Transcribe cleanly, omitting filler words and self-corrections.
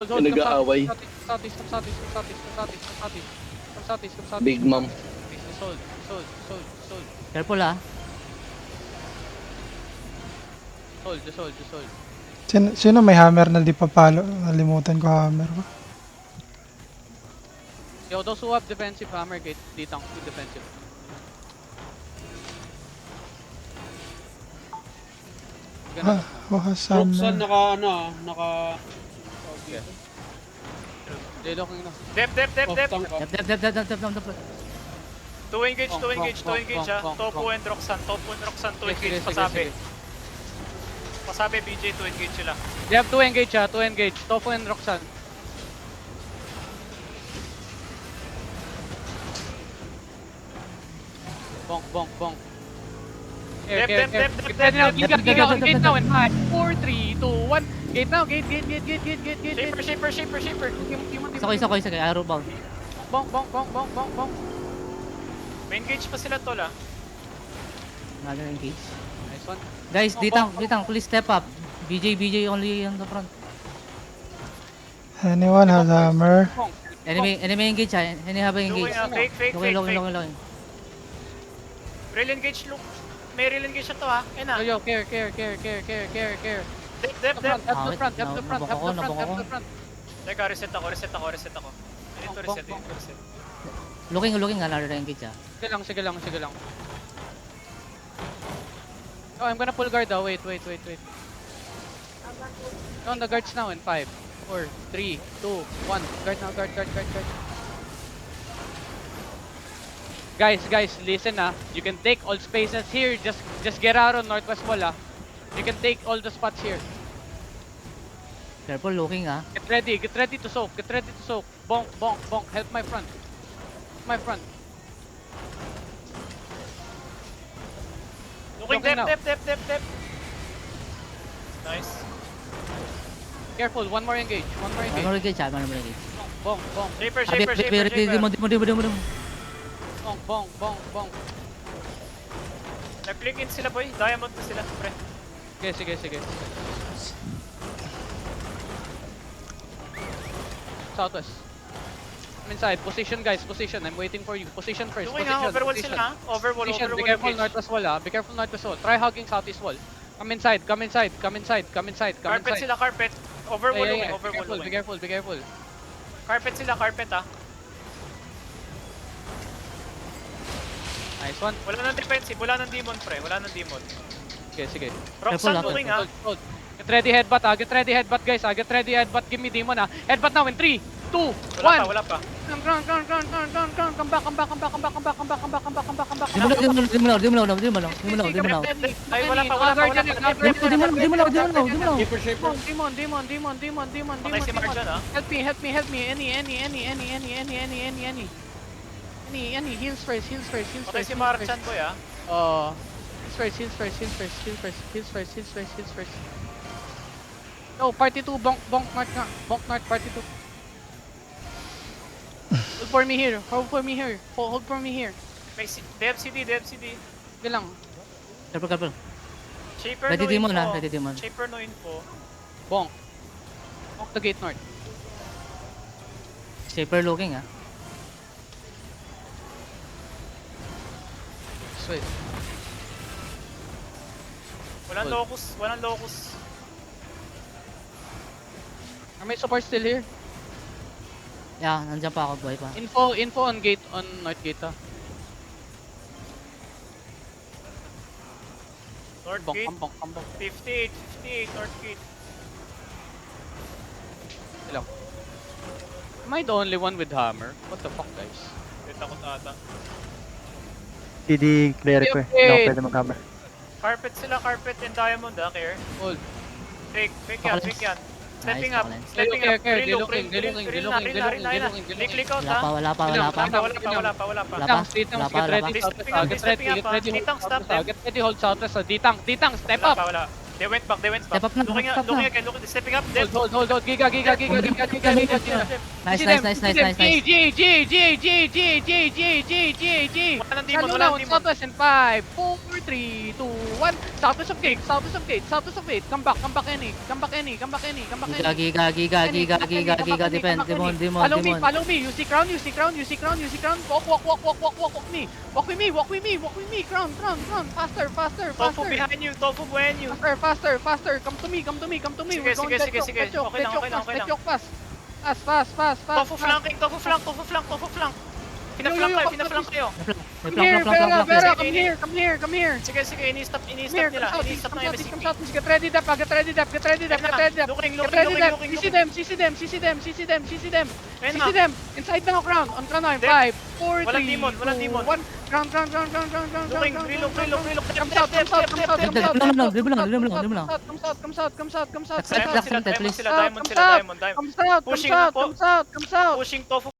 Yung nag-aaway. Big Mom. Careful ah. Hold. Sino may hammer na di papalo? Nalimutan ko hammer ko. Yo, those who have defensive hammer gate, D-tank with defensive. Has Roxanne hammer. naka... They're looking na. Dep. Dep. 2 engage ha. Bong. Topo and Roxanne, 2 engage, Sige. Pasabi BJ, 2 engage sila. They have 2 engage ha, 2 engage. Topo and Roxanne. Bong. Dep. Gate now in 5, 4, 3, 2, 1. Gate now, gate. Shaper. Isa ko. Arrow bound. Bong. May engage pa sila tol ah. Another engage. Nice one. Guys, ditang, please step up. BJ only on the front. Anyone has hammer? Bong. Enemy engage ha. Enemy habang engage. Fake. Login. Real engage look. May real engage na to ha. Ayun na. Yo, care. Dep. Have the front. Teka, reset ako. I need to reset. Looking another engage ha. Sige lang. Oh, I'm gonna pull guard ah. Wait. On the guards now in 5, 4, 3, 2, 1. Guard now. Guys, listen ah. You can take all spaces here. Just get out on northwest wall ah. You can take all the spots here. Careful looking ha. Get ready to soak. Bonk. Help my front. Looking Looking now. dep. Nice. Careful, one more engage. One more engage. Bonk. Shaper. Bonk. Nag-click in sila boy. Diamond na sila, pre. Sige. Southwest. I'm inside. Position guys, position. I'm waiting for you. Position first. Looking ha, overwall sila ha. Overwall Be careful engage. northwest wall ah. Be careful northwest wall. Try hugging southeast wall. Come inside. Carpet sila, carpet. Overwall Yeah. looking. Be careful. Carpet sila, carpet ha. Nice one. Wala nang defensive, wala nang demon pre, Sige. Roxanne Careful, looking ha. Hold. Get ready headbutt guys. Get ready headbutt. Give me demon ah. Headbutt now in 3, 2, 1. Wala pa. Come back. Di mo na. Ay, wala pa. Demon. Okay, si Mark dyan ha. Help me. Any. Heals first. Okay, si Marchan boy ha. Heals first. No, party 2, bonk north, party 2. Hold for me here. May DFCD. Sige lang. Careful. Shaper Ready no demon info. ha. Ready demon. Shaper no info. Bonk the gate north. Shaper looking ha. Sweet. Walang locus. Are my support still here? Yeah, nandiyan pa ako, boy pa. Info on gate, on north gate ah. North Bonk. gate. 58 North gate. Lang. Am I the only one with hammer? What the fuck guys? Takot ata. CD cleric ko eh. Okay. Hindi ako pwede mag-hammer. Carpet and diamond ha, care. Hold. Fake yan. Stepping up. Care. Drill Dilungin. Click out Wala pa. Wala pa. Get ready, hold southwest. Ditang, step up. Wala. They went back. Step up na, Looking step looking na. again, stepping up. Dead. Hold. Giga. Nice. G. Wala nang demon, Salo wala now, nang demon. Southwest in 5, 4, 3, 2, 1. Southwest of gate. Come back any. Giga, defend. Demon. Follow me. You see crown. Walk me. Walk with me. Crown. Faster. Tofu behind you. Faster. Come to me. We're going Sige. Dead choke. Okay lang. Dead choke fast. Fast. Tofu flanking. Pinaflank kayo. Flank. Come here. Sige, ini-stop Here, nila. come Ini-stop na yung south, MSCP. get ready dap. Looking. CC them. Ayun CC na. them. Inside na crown. On crown now. 5, 4, 3, Walang demon, 1. Crown. Looking. Relook. Come south. Dribble lang. Come south. Accept, please. Diamond sila. Come south. Pushing Come south. Tofu